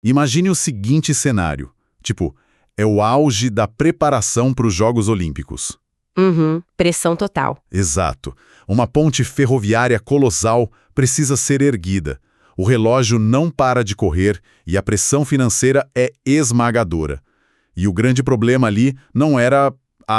Imagine o seguinte cenário. Tipo, é o auge da preparação para os Jogos Olímpicos. Uhum, pressão total. Exato. Uma ponte ferroviária colossal precisa ser erguida. O relógio não para de correr e a pressão financeira é esmagadora. E o grande problema ali não era,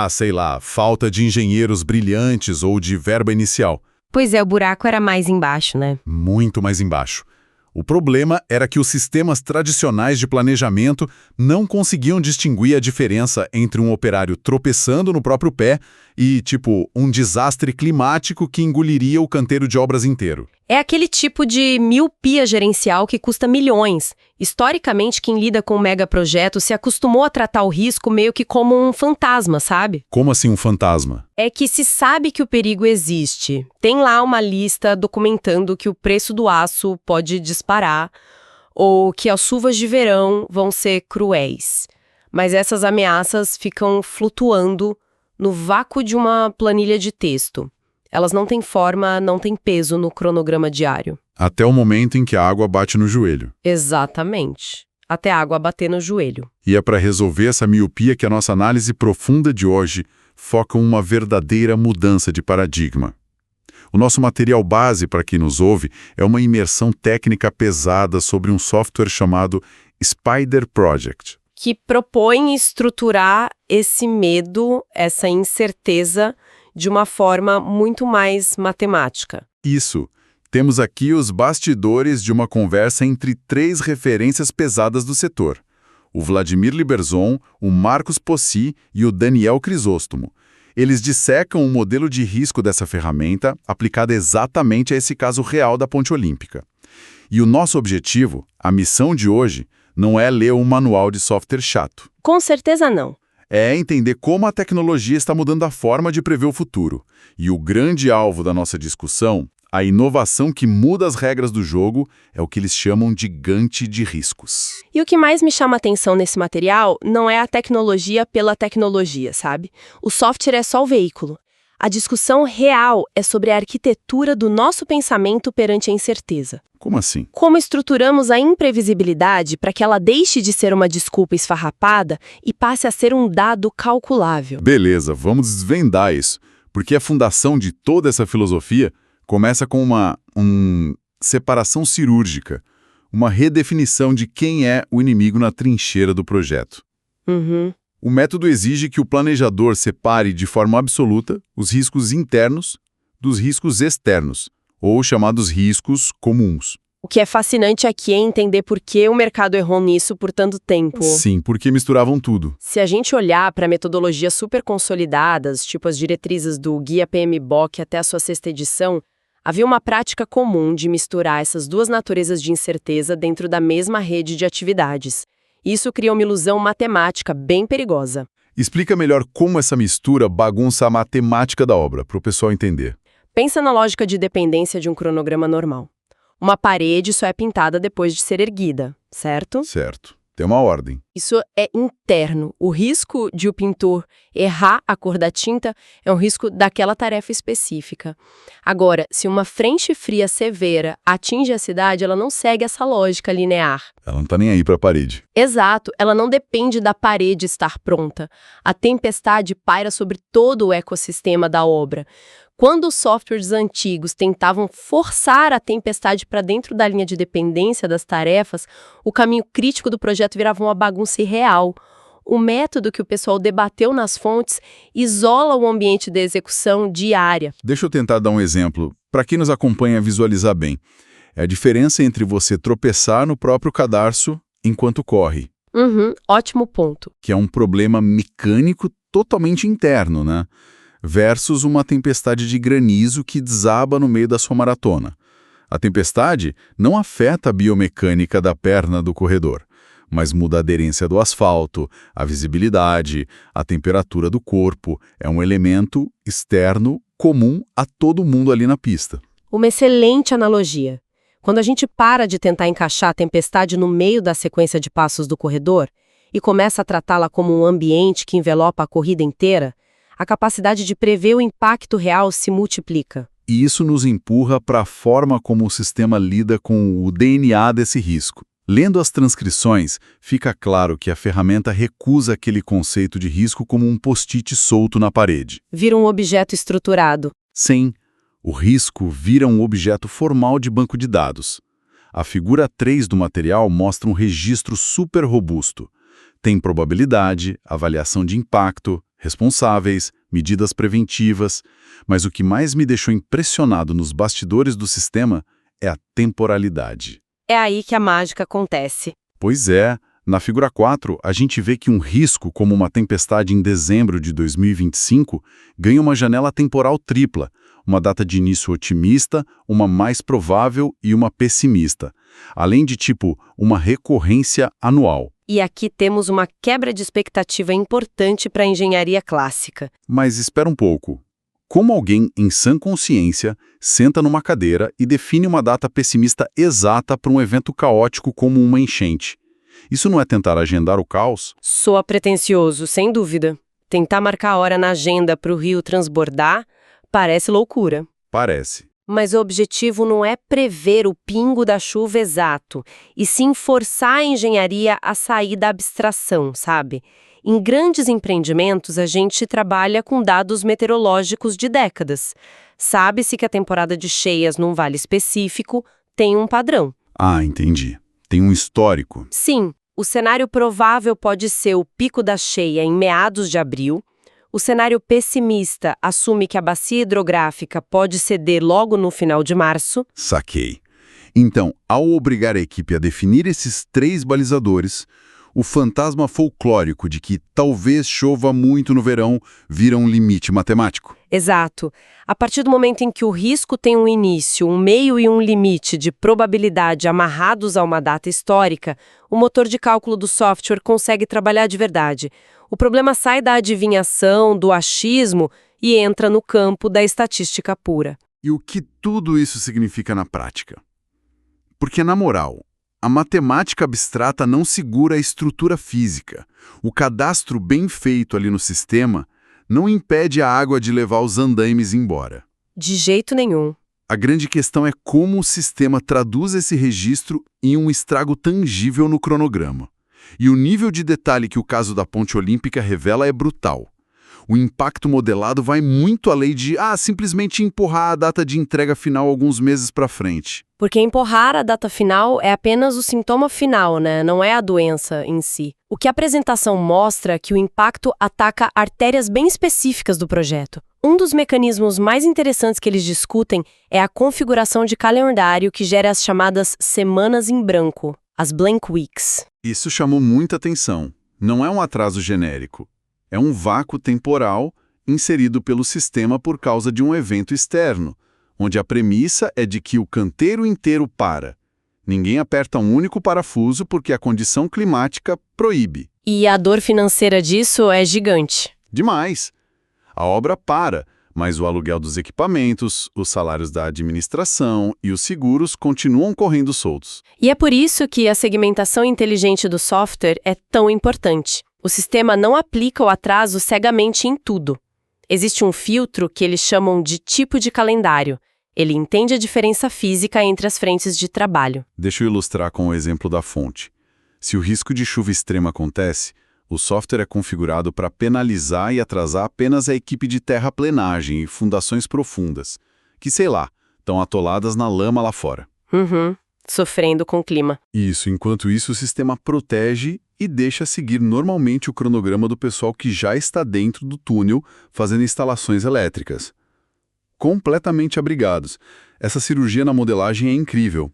sei lá, falta de engenheiros brilhantes ou de verba inicial. Pois é, o buraco era mais embaixo, né? Muito mais embaixo. O problema era que os sistemas tradicionais de planejamento não conseguiam distinguir a diferença entre um operário tropeçando no próprio pé e, tipo, um desastre climático que engoliria o canteiro de obras inteiro. É aquele tipo de miopia gerencial que custa milhões. Historicamente, quem lida com um megaprojeto se acostumou a tratar o risco meio que como um fantasma, sabe? Como assim um fantasma? É que se sabe que o perigo existe. Tem lá uma lista documentando que o preço do aço pode disparar ou que as chuvas de verão vão ser cruéis. Mas essas ameaças ficam flutuando no vácuo de uma planilha de texto. Elas não têm forma, não têm peso no cronograma diário. Até o momento em que a água bate no joelho. Exatamente. Até a água bater no joelho. E é para resolver essa miopia que a nossa análise profunda de hoje foca em uma verdadeira mudança de paradigma. O nosso material base para quem nos ouve é uma imersão técnica pesada sobre um software chamado Spider Project, que propõe estruturar esse medo, essa incerteza, de uma forma muito mais matemática. Isso. Temos aqui os bastidores de uma conversa entre 3 referências pesadas do setor. O Vladimir Liberzon, o Marcos Possi e o Daniel Crisóstomo. Eles dissecam o modelo de risco dessa ferramenta aplicada exatamente a esse caso real da Ponte Olímpica. E o nosso objetivo, a missão de hoje, não é ler um manual de software chato. Com certeza não. É entender como a tecnologia está mudando a forma de prever o futuro. E o grande alvo da nossa discussão, a inovação que muda as regras do jogo, é o que eles chamam de gigante de riscos. E o que mais me chama a atenção nesse material não é a tecnologia pela tecnologia, sabe? O software é só o veículo. A discussão real é sobre a arquitetura do nosso pensamento perante a incerteza. Como assim? Como estruturamos a imprevisibilidade para que ela deixe de ser uma desculpa esfarrapada e passe a ser um dado calculável. Beleza, vamos desvendar isso, porque a fundação de toda essa filosofia começa com uma separação cirúrgica, uma redefinição de quem é o inimigo na trincheira do projeto. Uhum. O método exige que o planejador separe de forma absoluta os riscos internos dos riscos externos, ou chamados riscos comuns. O que é fascinante aqui é entender por que o mercado errou nisso por tanto tempo. Sim, porque misturavam tudo. Se a gente olhar para metodologias super consolidadas, tipo as diretrizes do Guia PMBOK até a sua 6ª edição, havia uma prática comum de misturar essas duas naturezas de incerteza dentro da mesma rede de atividades. Isso cria uma ilusão matemática bem perigosa. Explica melhor como essa mistura bagunça a matemática da obra, para o pessoal entender. Pensa na lógica de dependência de um cronograma normal. Uma parede só é pintada depois de ser erguida, certo? Certo. Tem uma ordem. Isso é interno. O risco de o pintor errar a cor da tinta é um risco daquela tarefa específica. Agora, se uma frente fria severa atinge a cidade, ela não segue essa lógica linear. Ela não está nem aí para a parede. Exato, ela não depende da parede estar pronta. A tempestade paira sobre todo o ecossistema da obra. Quando os softwares antigos tentavam forçar a tempestade para dentro da linha de dependência das tarefas, o caminho crítico do projeto virava uma bagunça irreal. O método que o pessoal debateu nas fontes isola o ambiente da execução diária. Deixa eu tentar dar um exemplo, para quem nos acompanha visualizar bem. É a diferença entre você tropeçar no próprio cadarço enquanto corre. Ótimo ponto. Que é um problema mecânico totalmente interno, né? Versus uma tempestade de granizo que desaba no meio da sua maratona. A tempestade não afeta a biomecânica da perna do corredor, mas muda a aderência do asfalto, a visibilidade, a temperatura do corpo. É um elemento externo comum a todo mundo ali na pista. Uma excelente analogia. Quando a gente para de tentar encaixar a tempestade no meio da sequência de passos do corredor e começa a tratá-la como um ambiente que envelopa a corrida inteira, a capacidade de prever o impacto real se multiplica. E isso nos empurra para a forma como o sistema lida com o DNA desse risco. Lendo as transcrições, fica claro que a ferramenta recusa aquele conceito de risco como um post-it solto na parede. Vira um objeto estruturado. Sim, o risco vira um objeto formal de banco de dados. A figura 3 do material mostra um registro super robusto. Tem probabilidade, avaliação de impacto, responsáveis, medidas preventivas, mas o que mais me deixou impressionado nos bastidores do sistema é a temporalidade. É aí que a mágica acontece. Pois é, na figura 4, a gente vê que um risco, como uma tempestade em dezembro de 2025, ganha uma janela temporal tripla, uma data de início otimista, uma mais provável e uma pessimista, além de, uma recorrência anual. E aqui temos uma quebra de expectativa importante para a engenharia clássica. Mas espera um pouco. Como alguém, em sã consciência, senta numa cadeira e define uma data pessimista exata para um evento caótico como uma enchente? Isso não é tentar agendar o caos? Soa pretensioso, sem dúvida. Tentar marcar a hora na agenda para o rio transbordar parece loucura. Parece. Mas o objetivo não é prever o pingo da chuva exato, e sim forçar a engenharia a sair da abstração, sabe? Em grandes empreendimentos, a gente trabalha com dados meteorológicos de décadas. Sabe-se que a temporada de cheias num vale específico tem um padrão. Ah, entendi. Tem um histórico. Sim, o cenário provável pode ser o pico da cheia em meados de abril. O cenário pessimista assume que a bacia hidrográfica pode ceder logo no final de março. Saquei. Então, ao obrigar a equipe a definir esses 3 balizadores, o fantasma folclórico de que talvez chova muito no verão vira um limite matemático. Exato. A partir do momento em que o risco tem um início, um meio e um limite de probabilidade amarrados a uma data histórica, o motor de cálculo do software consegue trabalhar de verdade. O problema sai da adivinhação, do achismo e entra no campo da estatística pura. E o que tudo isso significa na prática? Porque, na moral, a matemática abstrata não segura a estrutura física. O cadastro bem feito ali no sistema não impede a água de levar os andaimes embora. De jeito nenhum. A grande questão é como o sistema traduz esse registro em um estrago tangível no cronograma. E o nível de detalhe que o caso da Ponte Olímpica revela é brutal. O impacto modelado vai muito além de, simplesmente empurrar a data de entrega final alguns meses para frente. Porque empurrar a data final é apenas o sintoma final, né? Não é a doença em si. O que a apresentação mostra é que o impacto ataca artérias bem específicas do projeto. Um dos mecanismos mais interessantes que eles discutem é a configuração de calendário que gera as chamadas semanas em branco, as blank weeks. Isso chamou muita atenção. Não é um atraso genérico. É um vácuo temporal inserido pelo sistema por causa de um evento externo, onde a premissa é de que o canteiro inteiro para. Ninguém aperta um único parafuso porque a condição climática proíbe. E a dor financeira disso é gigante. Demais. A obra para, mas o aluguel dos equipamentos, os salários da administração e os seguros continuam correndo soltos. E é por isso que a segmentação inteligente do software é tão importante. O sistema não aplica o atraso cegamente em tudo. Existe um filtro que eles chamam de tipo de calendário. Ele entende a diferença física entre as frentes de trabalho. Deixa eu ilustrar com o exemplo da fonte. Se o risco de chuva extrema acontece, o software é configurado para penalizar e atrasar apenas a equipe de terraplenagem e fundações profundas, que, estão atoladas na lama lá fora. Sofrendo com o clima. Isso, enquanto isso o sistema protege e deixa seguir normalmente o cronograma do pessoal que já está dentro do túnel fazendo instalações elétricas. Completamente abrigados. Essa cirurgia na modelagem é incrível.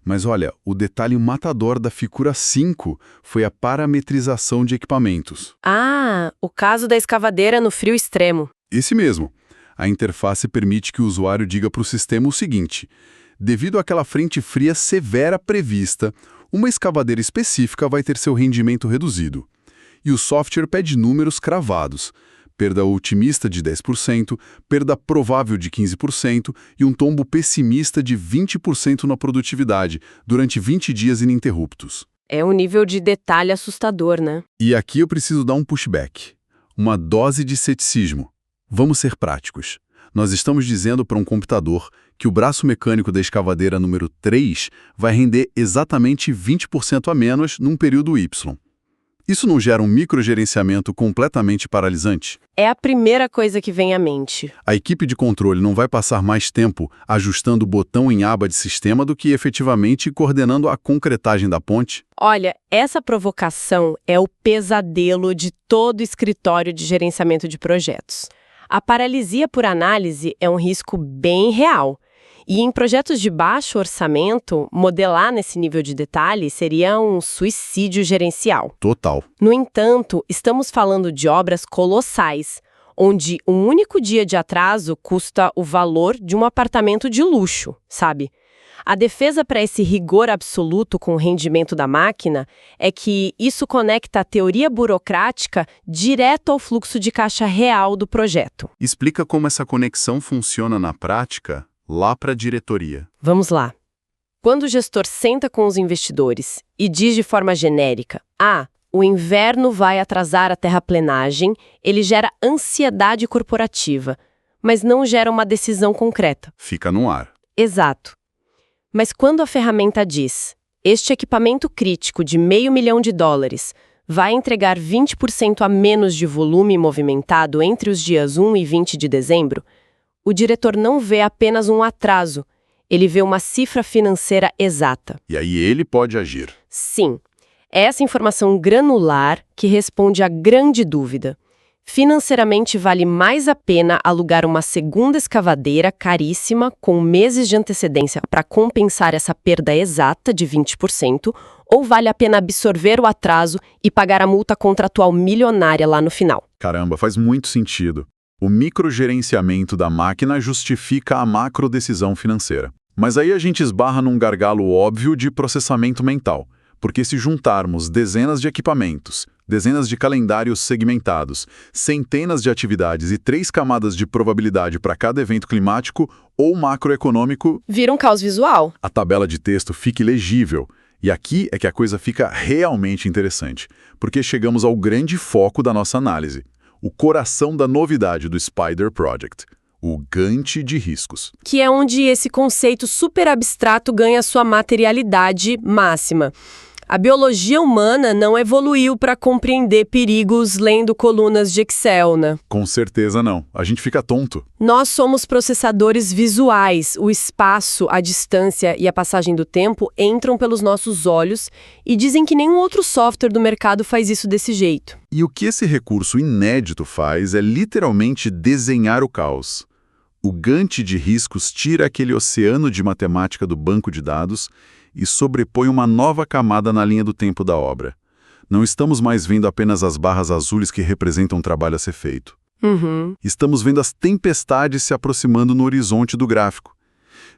Mas olha, o detalhe matador da figura 5 foi a parametrização de equipamentos. O caso da escavadeira no frio extremo. Esse mesmo. A interface permite que o usuário diga para o sistema o seguinte: devido àquela frente fria severa prevista, uma escavadeira específica vai ter seu rendimento reduzido. E o software pede números cravados. Perda otimista de 10%, perda provável de 15% e um tombo pessimista de 20% na produtividade, durante 20 dias ininterruptos. É um nível de detalhe assustador, né? E aqui eu preciso dar um pushback. Uma dose de ceticismo. Vamos ser práticos. Nós estamos dizendo para um computador que o braço mecânico da escavadeira número 3 vai render exatamente 20% a menos num período Y. Isso não gera um microgerenciamento completamente paralisante? É a primeira coisa que vem à mente. A equipe de controle não vai passar mais tempo ajustando o botão em aba de sistema do que efetivamente coordenando a concretagem da ponte? Olha, essa provocação é o pesadelo de todo escritório de gerenciamento de projetos. A paralisia por análise é um risco bem real. E em projetos de baixo orçamento, modelar nesse nível de detalhe seria um suicídio gerencial. Total. No entanto, estamos falando de obras colossais, onde um único dia de atraso custa o valor de um apartamento de luxo, sabe? A defesa para esse rigor absoluto com o rendimento da máquina é que isso conecta a teoria burocrática direto ao fluxo de caixa real do projeto. Explica como essa conexão funciona na prática, lá para a diretoria. Vamos lá. Quando o gestor senta com os investidores e diz de forma genérica: o inverno vai atrasar a terraplenagem, ele gera ansiedade corporativa, mas não gera uma decisão concreta. Fica no ar. Exato. Mas quando a ferramenta diz: este equipamento crítico de $500 milhão vai entregar 20% a menos de volume movimentado entre os dias 1 e 20 de dezembro, o diretor não vê apenas um atraso, ele vê uma cifra financeira exata. E aí ele pode agir. Sim, é essa informação granular que responde à grande dúvida. Financeiramente vale mais a pena alugar uma segunda escavadeira caríssima com meses de antecedência para compensar essa perda exata de 20%, ou vale a pena absorver o atraso e pagar a multa contratual milionária lá no final? Caramba, faz muito sentido. O microgerenciamento da máquina justifica a macrodecisão financeira. Mas aí a gente esbarra num gargalo óbvio de processamento mental, porque se juntarmos dezenas de equipamentos, dezenas de calendários segmentados, centenas de atividades e 3 camadas de probabilidade para cada evento climático ou macroeconômico, vira um caos visual. A tabela de texto fica ilegível. E aqui é que a coisa fica realmente interessante, porque chegamos ao grande foco da nossa análise. O coração da novidade do Spider Project, o Gantt de riscos. Que é onde esse conceito super abstrato ganha sua materialidade máxima. A biologia humana não evoluiu para compreender perigos lendo colunas de Excel, né? Com certeza não. A gente fica tonto. Nós somos processadores visuais. O espaço, a distância e a passagem do tempo entram pelos nossos olhos e dizem que nenhum outro software do mercado faz isso desse jeito. E o que esse recurso inédito faz é literalmente desenhar o caos. O Gantt de riscos tira aquele oceano de matemática do banco de dados e sobrepõe uma nova camada na linha do tempo da obra. Não estamos mais vendo apenas as barras azuis que representam o trabalho a ser feito. Estamos vendo as tempestades se aproximando no horizonte do gráfico.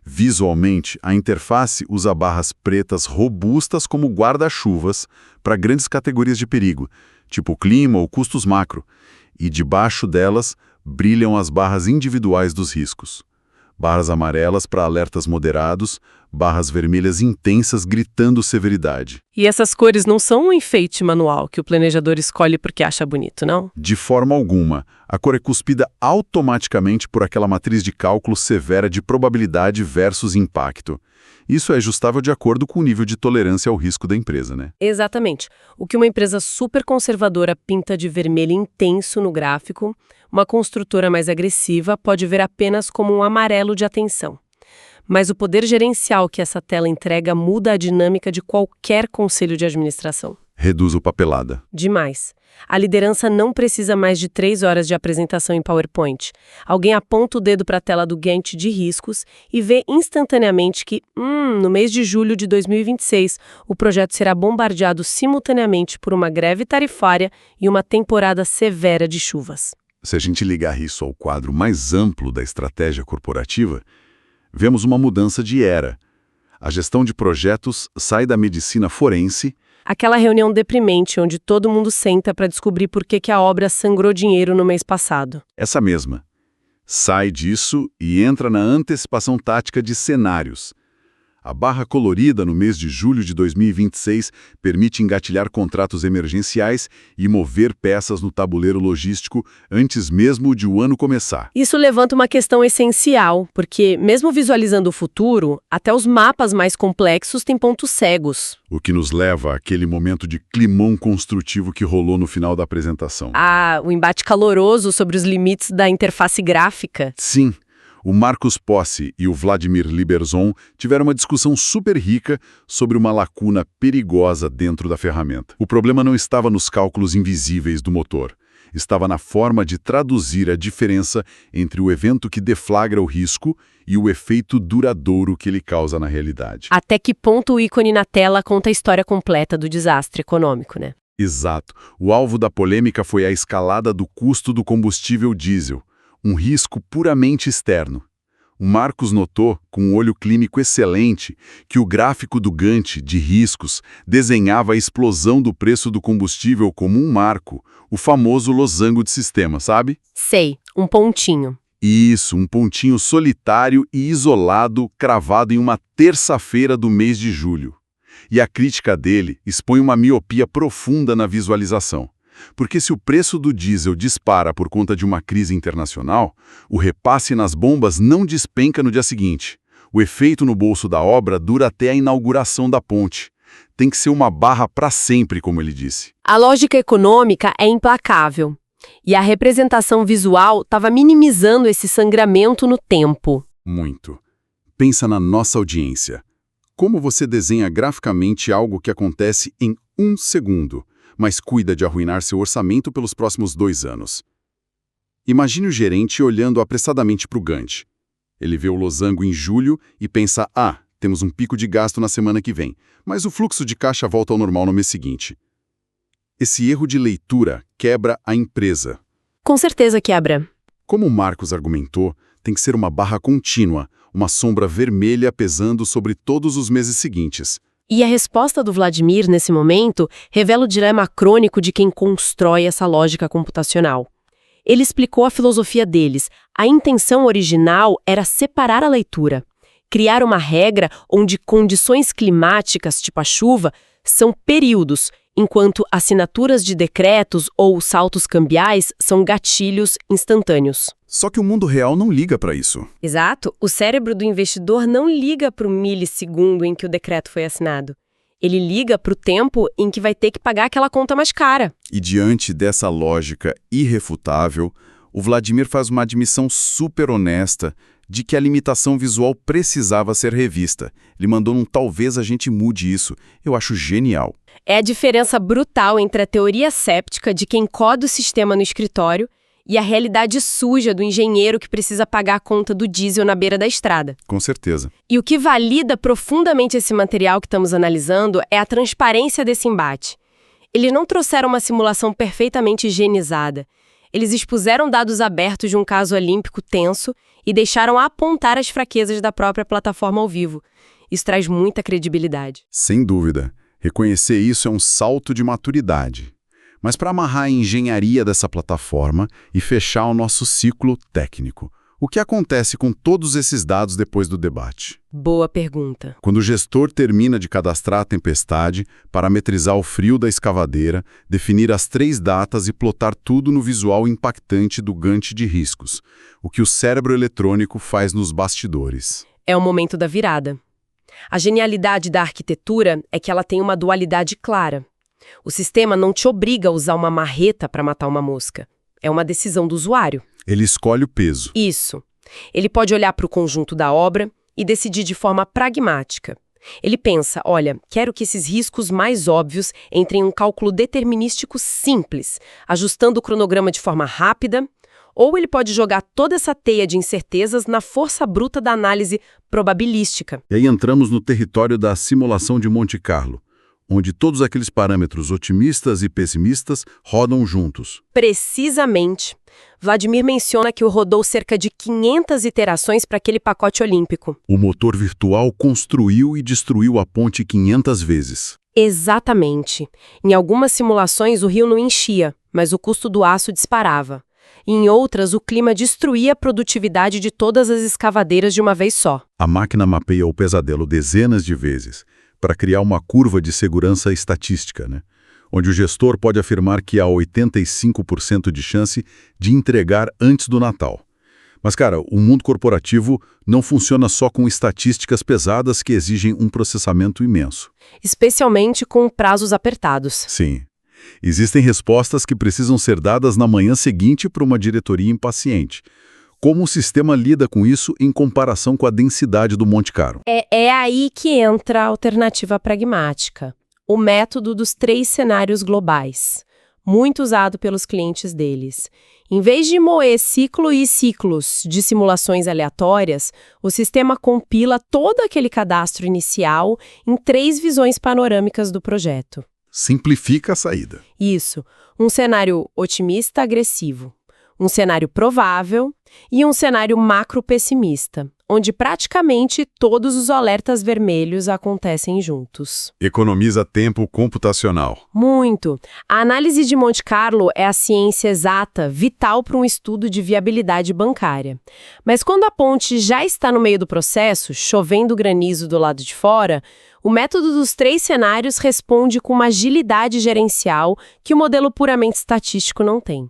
Visualmente, a interface usa barras pretas robustas como guarda-chuvas para grandes categorias de perigo, tipo clima ou custos macro, e debaixo delas brilham as barras individuais dos riscos. Barras amarelas para alertas moderados, barras vermelhas intensas gritando severidade. E essas cores não são um enfeite manual que o planejador escolhe porque acha bonito, não? De forma alguma. A cor é cuspida automaticamente por aquela matriz de cálculo severa de probabilidade versus impacto. Isso é ajustável de acordo com o nível de tolerância ao risco da empresa, né? Exatamente. O que uma empresa super conservadora pinta de vermelho intenso no gráfico, uma construtora mais agressiva pode ver apenas como um amarelo de atenção. Mas o poder gerencial que essa tela entrega muda a dinâmica de qualquer conselho de administração. Reduz o papelada. Demais. A liderança não precisa mais de 3 horas de apresentação em PowerPoint. Alguém aponta o dedo para a tela do Gantt de riscos e vê instantaneamente que, no mês de julho de 2026, o projeto será bombardeado simultaneamente por uma greve tarifária e uma temporada severa de chuvas. Se a gente ligar isso ao quadro mais amplo da estratégia corporativa, vemos uma mudança de era. A gestão de projetos sai da medicina forense. Aquela reunião deprimente onde todo mundo senta para descobrir por que a obra sangrou dinheiro no mês passado. Essa mesma. Sai disso e entra na antecipação tática de cenários. A barra colorida no mês de julho de 2026 permite engatilhar contratos emergenciais e mover peças no tabuleiro logístico antes mesmo de o ano começar. Isso levanta uma questão essencial, porque, mesmo visualizando o futuro, até os mapas mais complexos têm pontos cegos. O que nos leva àquele momento de climão construtivo que rolou no final da apresentação. O embate caloroso sobre os limites da interface gráfica. Sim. O Marcus Possi e o Vladimir Liberzon tiveram uma discussão super rica sobre uma lacuna perigosa dentro da ferramenta. O problema não estava nos cálculos invisíveis do motor. Estava na forma de traduzir a diferença entre o evento que deflagra o risco e o efeito duradouro que ele causa na realidade. Até que ponto o ícone na tela conta a história completa do desastre econômico, né? Exato. O alvo da polêmica foi a escalada do custo do combustível diesel. Um risco puramente externo. O Marcus notou, com um olho clínico excelente, que o gráfico do Gantt de riscos desenhava a explosão do preço do combustível como um marco, o famoso losango de sistema, sabe? Sei, um pontinho. Isso, um pontinho solitário e isolado cravado em uma terça-feira do mês de julho. E a crítica dele expõe uma miopia profunda na visualização. Porque se o preço do diesel dispara por conta de uma crise internacional, o repasse nas bombas não despenca no dia seguinte. O efeito no bolso da obra dura até a inauguração da ponte. Tem que ser uma barra para sempre, como ele disse. A lógica econômica é implacável. E a representação visual estava minimizando esse sangramento no tempo. Muito. Pensa na nossa audiência. Como você desenha graficamente algo que acontece em 1 segundo? Mas cuida de arruinar seu orçamento pelos próximos 2 anos. Imagine o gerente olhando apressadamente para o Gantt. Ele vê o losango em julho e pensa, temos um pico de gasto na semana que vem, mas o fluxo de caixa volta ao normal no mês seguinte. Esse erro de leitura quebra a empresa. Com certeza quebra. Como o Marcus argumentou, tem que ser uma barra contínua, uma sombra vermelha pesando sobre todos os meses seguintes. E a resposta do Vladimir, nesse momento, revela o dilema crônico de quem constrói essa lógica computacional. Ele explicou a filosofia deles. A intenção original era separar a leitura, criar uma regra onde condições climáticas, tipo a chuva, são períodos, enquanto assinaturas de decretos ou saltos cambiais são gatilhos instantâneos. Só que o mundo real não liga para isso. Exato. O cérebro do investidor não liga para o milissegundo em que o decreto foi assinado. Ele liga para o tempo em que vai ter que pagar aquela conta mais cara. E diante dessa lógica irrefutável, o Vladimir faz uma admissão super honesta de que a limitação visual precisava ser revista. Ele mandou um talvez a gente mude isso. Eu acho genial. É a diferença brutal entre a teoria séptica de quem coda o sistema no escritório e a realidade suja do engenheiro que precisa pagar a conta do diesel na beira da estrada. Com certeza. E o que valida profundamente esse material que estamos analisando é a transparência desse embate. Eles não trouxeram uma simulação perfeitamente higienizada. Eles expuseram dados abertos de um caso olímpico tenso e deixaram apontar as fraquezas da própria plataforma ao vivo. Isso traz muita credibilidade. Sem dúvida. Reconhecer isso é um salto de maturidade. Mas para amarrar a engenharia dessa plataforma e fechar o nosso ciclo técnico, o que acontece com todos esses dados depois do debate? Boa pergunta. Quando o gestor termina de cadastrar a tempestade, parametrizar o frio da escavadeira, definir as 3 datas e plotar tudo no visual impactante do Gantt de riscos, o que o cérebro eletrônico faz nos bastidores. É o momento da virada. A genialidade da arquitetura é que ela tem uma dualidade clara. O sistema não te obriga a usar uma marreta para matar uma mosca. É uma decisão do usuário. Ele escolhe o peso. Isso. Ele pode olhar para o conjunto da obra e decidir de forma pragmática. Ele pensa, olha, quero que esses riscos mais óbvios entrem em um cálculo determinístico simples, ajustando o cronograma de forma rápida, ou ele pode jogar toda essa teia de incertezas na força bruta da análise probabilística. E aí entramos no território da simulação de Monte Carlo, onde todos aqueles parâmetros otimistas e pessimistas rodam juntos. Precisamente. Vladimir menciona que rodou cerca de 500 iterações para aquele pacote olímpico. O motor virtual construiu e destruiu a ponte 500 vezes. Exatamente. Em algumas simulações o rio não enchia, mas o custo do aço disparava. e em outras o clima destruía a produtividade de todas as escavadeiras de uma vez só. A máquina mapeia o pesadelo dezenas de vezes para criar uma curva de segurança estatística, né? Onde o gestor pode afirmar que há 85% de chance de entregar antes do Natal. Mas, cara, o mundo corporativo não funciona só com estatísticas pesadas que exigem um processamento imenso. Especialmente com prazos apertados. Sim. Existem respostas que precisam ser dadas na manhã seguinte para uma diretoria impaciente. Como o sistema lida com isso em comparação com a densidade do Monte Caro? É aí que entra a alternativa pragmática. O método dos 3 cenários globais, muito usado pelos clientes deles. Em vez de moer ciclo e ciclos de simulações aleatórias, o sistema compila todo aquele cadastro inicial em 3 visões panorâmicas do projeto. Simplifica a saída. Isso, um cenário otimista-agressivo, um cenário provável e um cenário macro-pessimista, onde praticamente todos os alertas vermelhos acontecem juntos. Economiza tempo computacional. Muito. A análise de Monte Carlo é a ciência exata, vital para um estudo de viabilidade bancária. Mas quando a ponte já está no meio do processo, chovendo granizo do lado de fora, o método dos 3 cenários responde com uma agilidade gerencial que o modelo puramente estatístico não tem.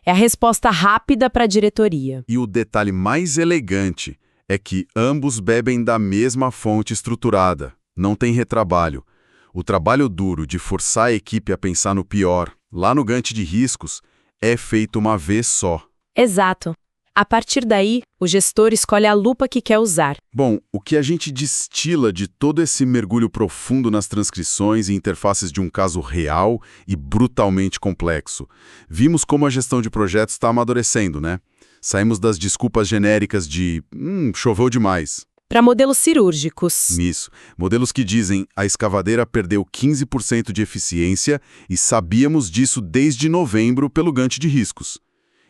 É a resposta rápida para a diretoria. E o detalhe mais elegante é que ambos bebem da mesma fonte estruturada. Não tem retrabalho. O trabalho duro de forçar a equipe a pensar no pior, lá no Gantt de riscos, é feito uma vez só. Exato. A partir daí, o gestor escolhe a lupa que quer usar. Bom, o que a gente destila de todo esse mergulho profundo nas transcrições e interfaces de um caso real e brutalmente complexo? Vimos como a gestão de projetos está amadurecendo, né? Saímos das desculpas genéricas de choveu demais. Para modelos cirúrgicos. Nisso. Modelos que dizem a escavadeira perdeu 15% de eficiência e sabíamos disso desde novembro pelo Gantt de riscos.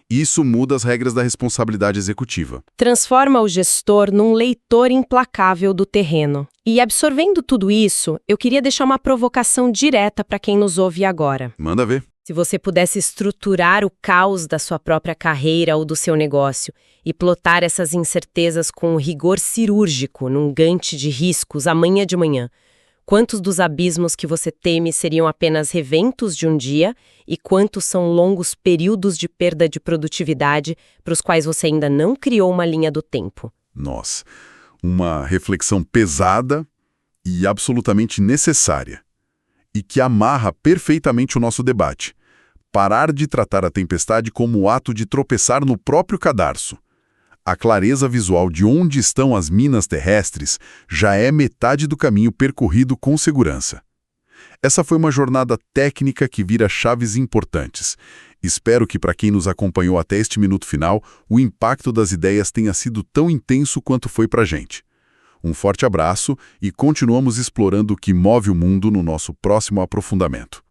Isso muda as regras da responsabilidade executiva. Transforma o gestor num leitor implacável do terreno. E absorvendo tudo isso, eu queria deixar uma provocação direta para quem nos ouve agora. Manda ver. Se você pudesse estruturar o caos da sua própria carreira ou do seu negócio e plotar essas incertezas com um rigor cirúrgico num Gantt de riscos amanhã de manhã, quantos dos abismos que você teme seriam apenas reventos de um dia e quantos são longos períodos de perda de produtividade para os quais você ainda não criou uma linha do tempo? Nossa, uma reflexão pesada e absolutamente necessária. E que amarra perfeitamente o nosso debate. Parar de tratar a tempestade como o ato de tropeçar no próprio cadarço. A clareza visual de onde estão as minas terrestres já é metade do caminho percorrido com segurança. Essa foi uma jornada técnica que vira chaves importantes. Espero que para quem nos acompanhou até este minuto final, o impacto das ideias tenha sido tão intenso quanto foi para a gente. Um forte abraço e continuamos explorando o que move o mundo no nosso próximo aprofundamento.